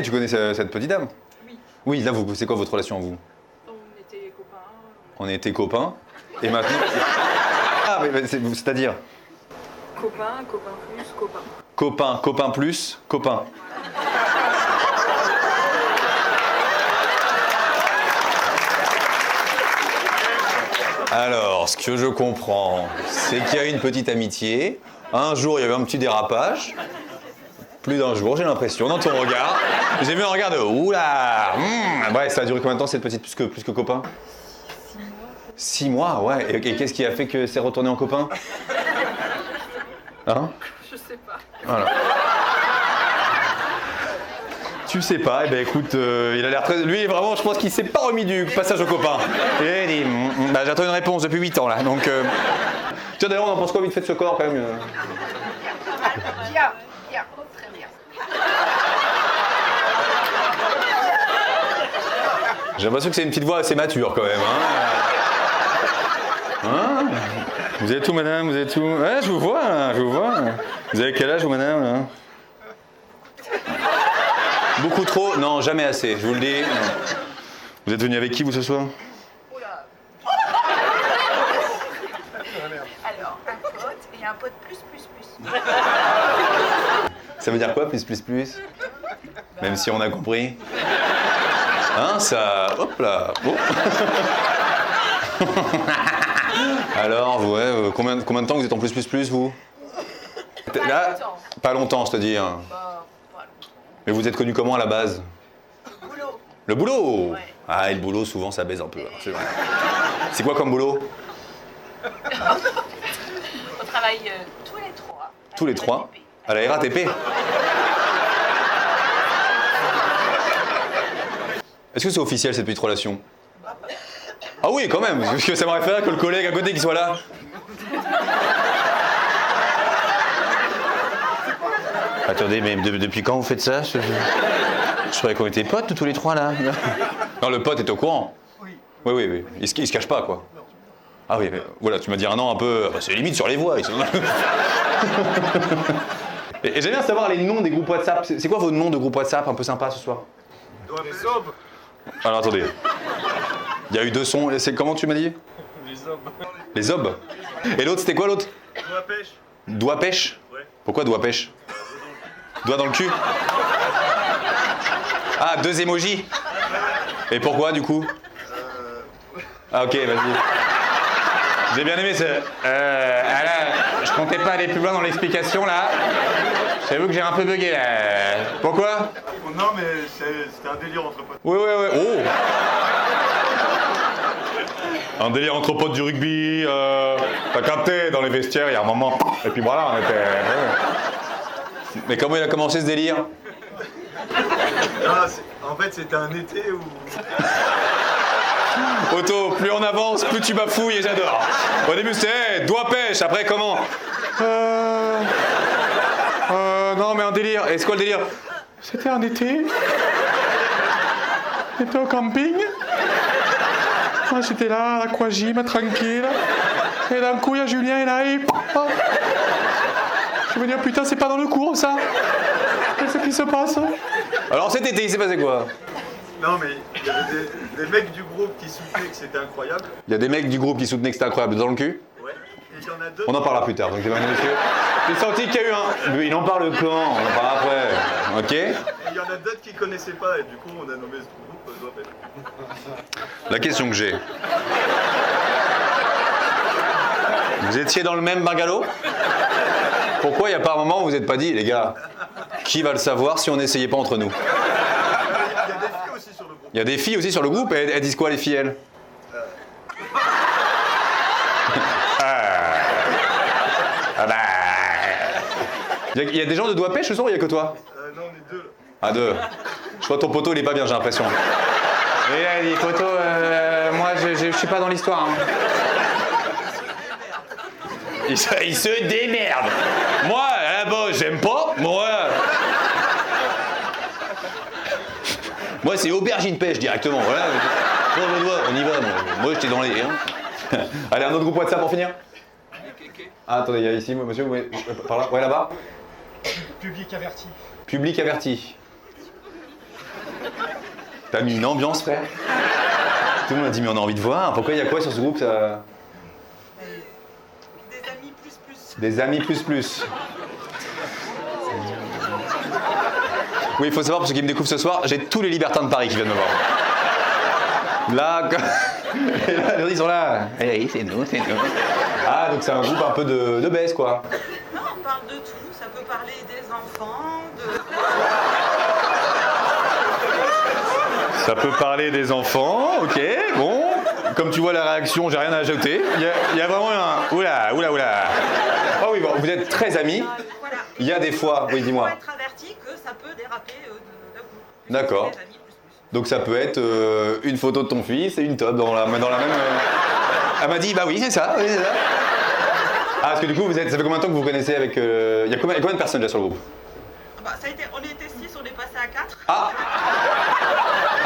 Tu connais cette petite dame? Oui. Oui, là, c'est quoi votre relation, vous? On était copains. On était copains, et maintenant... Ah, mais c'est-à-dire? Copain plus, copain. Copain plus, copain. Alors, ce que je comprends, c'est qu'il y a une petite amitié. Un jour, il y avait un petit dérapage. Plus d'un jour, j'ai l'impression, dans ton regard. J'ai vu un regard de oula. Bref, ça a duré combien de temps cette petite plus que copain? 6 mois, ouais. Et qu'est-ce qui a fait que c'est retourné en copain? Hein? Je sais pas. Voilà. Tu sais pas, eh ben écoute, il a l'air très... Lui, vraiment, je pense qu'il s'est pas remis du passage au copain. Et il dit, j'attends une réponse depuis 8 ans, là, donc... Tiens, d'ailleurs, on en pense quoi vite fait de ce corps, quand même Bien, très bien. J'ai l'impression que c'est une petite voix assez mature, quand même, hein. Vous êtes où, madame? Vous êtes où? Ouais, je vous vois, là, je vous vois. Vous avez quel âge, vous, madame, là? Beaucoup trop? Non, jamais assez, je vous le dis. Vous êtes venu avec qui, vous, ce soir? Oula. Alors, un pote et un pote plus. Ça veut dire quoi, plus? Même si on a compris. Hein, ça... Hop là. Oh. Alors, ouais, combien de temps vous êtes en plus, vous? Là, pas longtemps, c'est-à-dire. Pas longtemps. Mais vous êtes connu comment à la base? Boulot. Le boulot? Ouais. Ah, et le boulot, souvent, ça baise un peu, hein, c'est vrai. C'est quoi comme boulot? On travaille tous les trois. Tous les trois? À la RATP? Est-ce que c'est officiel, cette petite relation? Ah oui, quand même, parce que ça m'aurait fait que le collègue à côté qui soit là. Attendez, mais depuis quand vous faites ça? Je croyais qu'on était potes tous les trois là. Non, le pote est au courant. Oui. Il se cache pas, quoi. Ah oui, mais, voilà, tu m'as dit un an un peu... C'est limite sur les voies. Ils sont... Et j'aime bien savoir les noms des groupes WhatsApp. C'est quoi vos noms de groupes WhatsApp un peu sympas ce soir? Les hommes. Alors attendez. Il y a eu 2 sons. C'est comment tu m'as dit? Les hommes. Les obs. Et l'autre, c'était quoi l'autre? Doigt pêche. Doigt pêche? Ouais. Pourquoi doigt pêche? Doigt dans le cul? Ah, 2 émojis? Et pourquoi du coup? Ah ok, vas-y. J'ai bien aimé ce... je comptais pas aller plus loin dans l'explication là. J'avoue que j'ai un peu bugué là. Pourquoi? Non mais c'était un délire entre potes. Ouais. Oh! Un délire entre potes du rugby, t'as capté, dans les vestiaires, il y a un moment. Et puis voilà, on était... Ouais. Mais comment il a commencé ce délire? Non, en fait c'était un été où... Otto, plus on avance, plus tu bafouilles et j'adore. Au début c'était doigt pêche, après comment? Non mais un délire. Et c'est quoi le délire? C'était un été. J'étais au camping. Moi j'étais là, à l'aquagym, tranquille. Et d'un coup il y a Julien et là, je me dis, putain, c'est pas dans le cours ça. Qu'est-ce qui se passe? Alors cet été, il s'est passé quoi? Non mais il y avait des mecs du groupe qui soutenaient que c'était incroyable. Il y a des mecs du groupe qui soutenaient que c'était incroyable dans le cul? Ouais. Et il y en a d'autres... On en parlera plus tard, donc mesdames et messieurs. J'ai senti qu'il y a eu un... Il en parle quand? On en parlera après. Ok? Et il y en a d'autres qui connaissaient pas et du coup on a nommé ce groupe Doigt pêche. La question que j'ai. Vous étiez dans le même bungalow? Pourquoi il n'y a pas un moment où vous n'êtes pas dit, les gars, qui va le savoir si on n'essayait pas entre nous? Il y a des filles aussi sur le groupe, et elles disent quoi les filles, elles? Il y a des gens de doigt pêche ce soir ou il n'y a que toi? Non, on est 2. Ah, 2. Je crois que ton poteau il est pas bien, j'ai l'impression. Et elle dit, poteau, moi je suis pas dans l'histoire. Hein. Il se démerde. Moi, bon, j'aime pas. Moi, c'est aubergine pêche directement. Voilà. On y va. Moi, j'étais dans les. Hein. Allez, un autre groupe WhatsApp pour finir. Ah, attendez, il y a ici, monsieur, par là. Ouais, là-bas. Public averti. Public averti. T'as mis une ambiance, frère. Tout le monde a dit mais on a envie de voir. Pourquoi il y a quoi sur ce groupe ça... Des amis plus. Des amis plus. Oui, il faut savoir, pour ceux qui me découvrent ce soir, j'ai tous les libertins de Paris qui viennent me voir. Là, et là ils sont là. Eh, c'est nous. Ah, donc c'est un groupe un peu de baisse, quoi. Non, on parle de tout. Ça peut parler des enfants, Ça peut parler des enfants, ok, bon. Comme tu vois la réaction, j'ai rien à ajouter. Il y a vraiment un... Oula. Oh oui, bon, vous êtes très amis. Voilà. Il y a des fois... Oui, Il dis-moi. faut être averti que ça peut déraper d'un coup. D'accord. Des amis plus. Donc ça peut être une photo de ton fils et une top dans la même... Elle m'a dit, bah oui, c'est ça. Ah, parce que du coup, ça fait combien de temps que vous vous connaissez avec... Il y a combien de personnes là sur le groupe? Bah, on était 6, on est passé à 4. Ah,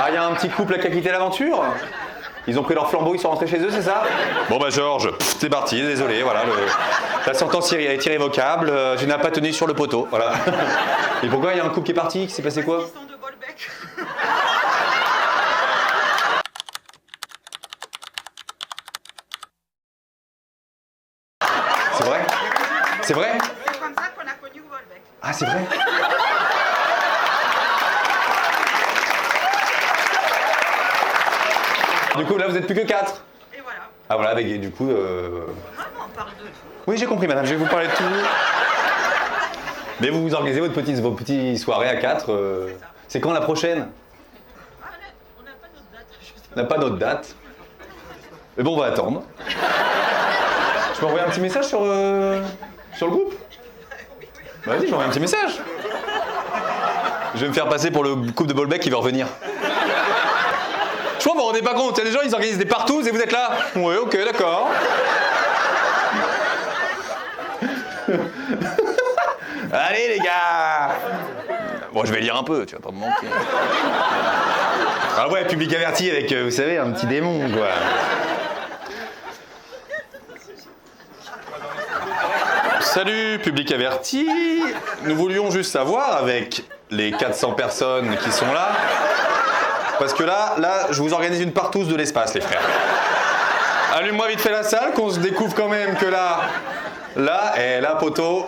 il y a un petit couple qui a quitté l'aventure. Ils ont pris leur flambeau, ils sont rentrés chez eux, c'est ça? Bon bah Georges, c'est parti, désolé, voilà. La sentence est irrévocable, tu n'as pas tenu sur le poteau, voilà. Et pourquoi il y a un couple qui est parti? Qui s'est passé quoi? Ils sont de Bolbec. C'est vrai? C'est vrai? C'est comme ça qu'on a connu Bolbec. Ah, c'est vrai? Du coup, là, vous êtes plus que 4. Et voilà. Ah voilà, avec du coup... Vraiment, on parle de tout. Oui, j'ai compris, madame, je vais vous parler de tout. Mais vous organisez vos petites soirées à 4. C'est ça. C'est quand la prochaine? Ah, on n'a pas notre date. Justement. On n'a pas notre date. Mais bon, on va attendre. Je peux envoyer un petit message sur le groupe? Bah, vas-y, je vais envoyer un petit message. Je vais me faire passer pour le couple de Bolbec qui va revenir. Je crois que vous vous rendez pas compte, il y a des gens, ils organisent des partous et vous êtes là. Oui, ok, d'accord. Allez les gars. Bon, je vais lire un peu, tu vas pas me mentir. Ah ouais, public averti avec, vous savez, un petit démon, quoi. Salut, public averti. Nous voulions juste savoir, avec les 400 personnes qui sont là, parce que là, je vous organise une partouze de l'espace, les frères. Allume-moi vite fait la salle, qu'on se découvre quand même que là, poteau.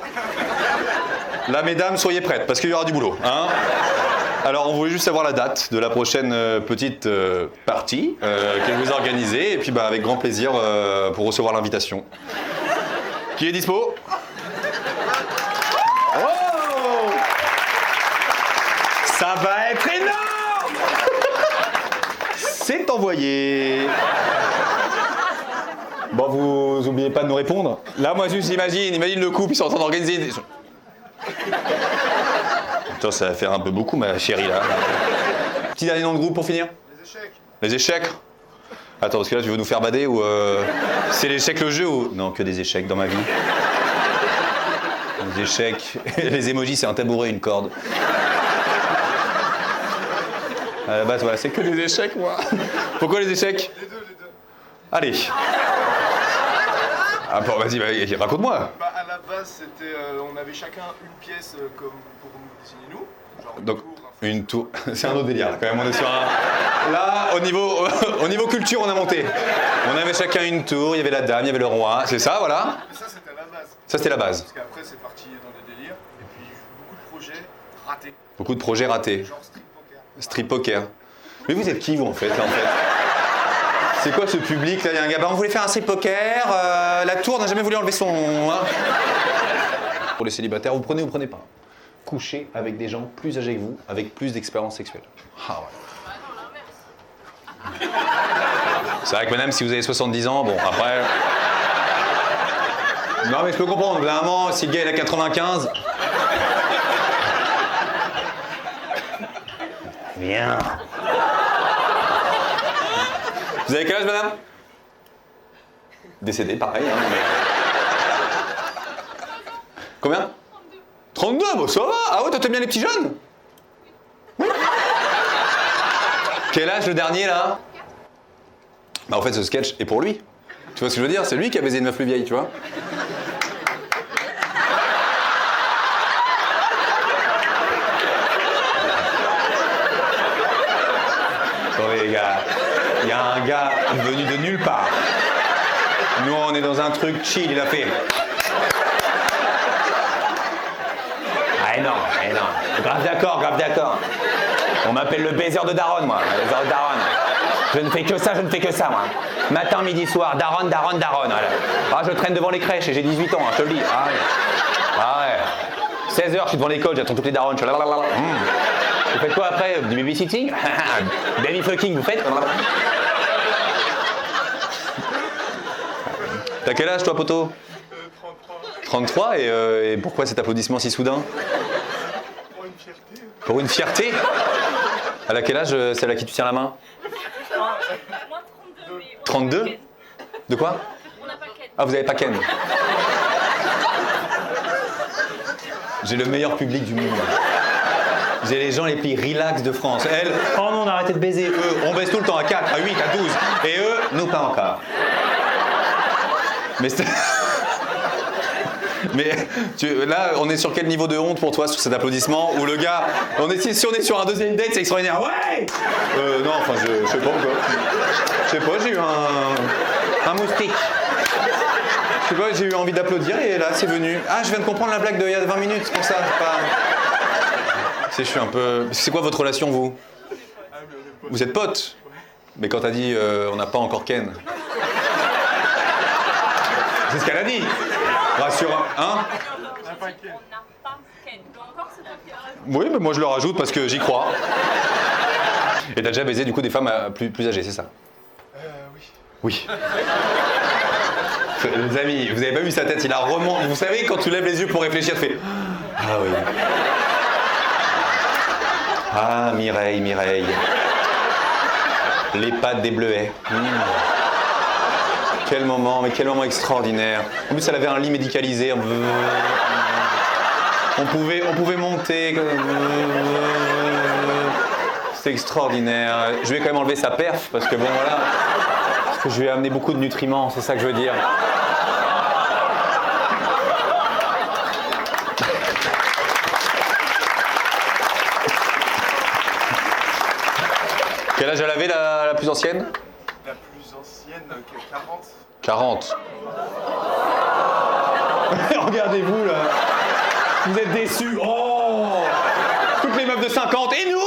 Là, mesdames, soyez prêtes, parce qu'il y aura du boulot. Hein. Alors, on voulait juste savoir la date de la prochaine petite partie que vous organisez, et puis bah, avec grand plaisir pour recevoir l'invitation. Qui est dispo? Oh! Ça va être énorme! C'est envoyé. Bon, vous oubliez pas de nous répondre. Là, moi, juste imagine le couple, ils sont en train d'organiser des... Putain, ça va faire un peu beaucoup, ma chérie, là. Petit dernier nom de groupe pour finir? Les échecs. Les échecs? Attends, parce que là, tu veux nous faire bader ou... C'est l'échec le jeu ou... Non, que des échecs dans ma vie. Les échecs... Les émojis, c'est un tabouret, une corde. À la base, voilà, c'est que des échecs, moi. Pourquoi les échecs? Les deux. Allez. Ah bon, vas-y, raconte-moi. Bah, à la base, c'était, on avait chacun une pièce comme pour nous désigner nous. Genre Donc, tour, une tour... C'est un autre délire, là, quand même, on est sur un... Là, au niveau culture, on a monté. On avait chacun une tour, il y avait la dame, il y avait le roi, c'est ça, voilà. Mais ça, c'était la base. Ça, c'était la base. Parce qu'après, c'est parti dans des délires. Et puis, beaucoup de projets ratés. Beaucoup de projets ratés. Genre street poker. Strip poker. Mais vous êtes qui, vous, en fait, là, en fait? C'est quoi ce public, là? Il y a un gars, bah, on voulait faire un strip poker, la tour n'a jamais voulu enlever son... Hein. Pour les célibataires, vous prenez ou vous prenez pas? Coucher avec des gens plus âgés que vous, avec plus d'expérience sexuelle. Ah ouais. C'est vrai que madame, si vous avez 70 ans, bon, après... Non, mais je peux comprendre, vraiment, si le gars il a 95... Viens. Vous avez quel âge, madame? Décédée, pareil. Hein, mais... Combien? 32, bon ça va. Ah ouais, toi t'aimes bien les petits jeunes? Oui. Quel âge le dernier, là? Bah en fait, ce sketch est pour lui. Tu vois ce que je veux dire? C'est lui qui a baisé une meuf plus vieille, tu vois? les gars. Il y a un gars venu de nulle part. Nous, on est dans un truc chill, il a fait. Ah, énorme. Grave d'accord. On m'appelle le baiser de Daronne, moi. Le baiser de Daronne. Je ne fais que ça, moi. Matin, midi, soir, Daronne. Voilà. Ah, je traîne devant les crèches et j'ai 18 ans, hein, je te le dis. Ah ouais. 16h, je suis devant l'école, j'attends toutes les daronnes. Je suis là. Vous faites quoi après? Du babysitting? Baby fucking, vous faites? T'as quel âge, toi, poteau? 33. Et pourquoi cet applaudissement si soudain? Pour une fierté. Pour une fierté? Elle a quel âge, celle à qui tu tiens la main? Moi 32, mais... 32? De quoi? On n'a pas Ken. Ah, vous avez pas Ken? J'ai le meilleur public du monde. J'ai les gens les plus relax de France. Elle, oh non, on a arrêté de baiser. Eux, on baise tout le temps à 4, à 8, à 12. Et eux, nous pas encore. Mais là, on est sur quel niveau de honte pour toi sur cet applaudissement où le gars, si on est sur un deuxième date, c'est extraordinaire. Ouais. Non, enfin, je sais pas encore. Je sais pas, j'ai eu un moustique. Je sais pas, j'ai eu envie d'applaudir et là, c'est venu. Ah, je viens de comprendre la blague d'il y a 20 minutes, c'est pour ça. Je suis un peu. C'est quoi votre relation, vous? Vous êtes potes? Mais quand t'as dit on n'a pas encore Ken. C'est ce qu'elle a dit. Rassure, hein? On n'a pas Ken. Donc encore, c'est toi qui as raison. Oui, mais moi je le rajoute parce que j'y crois. Et t'as déjà baisé du coup des femmes plus âgées, c'est ça? Oui. Oui. Les amis, vous avez pas vu sa tête, il a remonté. Vous savez, quand tu lèves les yeux pour réfléchir, tu fais. Ah oui. Ah, Mireille. Les pattes des bleuets. Quel moment extraordinaire. En plus, elle avait un lit médicalisé. On pouvait monter. C'est extraordinaire. Je vais quand même enlever sa perf parce que bon, voilà. Parce que je lui ai amené beaucoup de nutriments, c'est ça que je veux dire. Quel âge elle avait la plus ancienne? La plus ancienne, 40. 40. Regardez-vous là. Vous êtes déçus. Oh, toutes les meufs de 50. Et nous?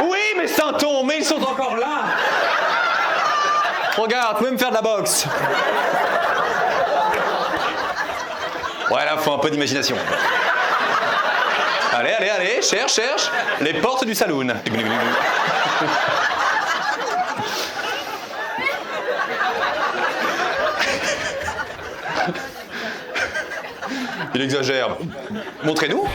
Oui, mais Saint-On, mais ils sont encore là. Regarde, tu peux même faire de la boxe. Ouais, là, faut un peu d'imagination. Allez, cherche. Les portes du saloon. Il exagère. Montrez-nous.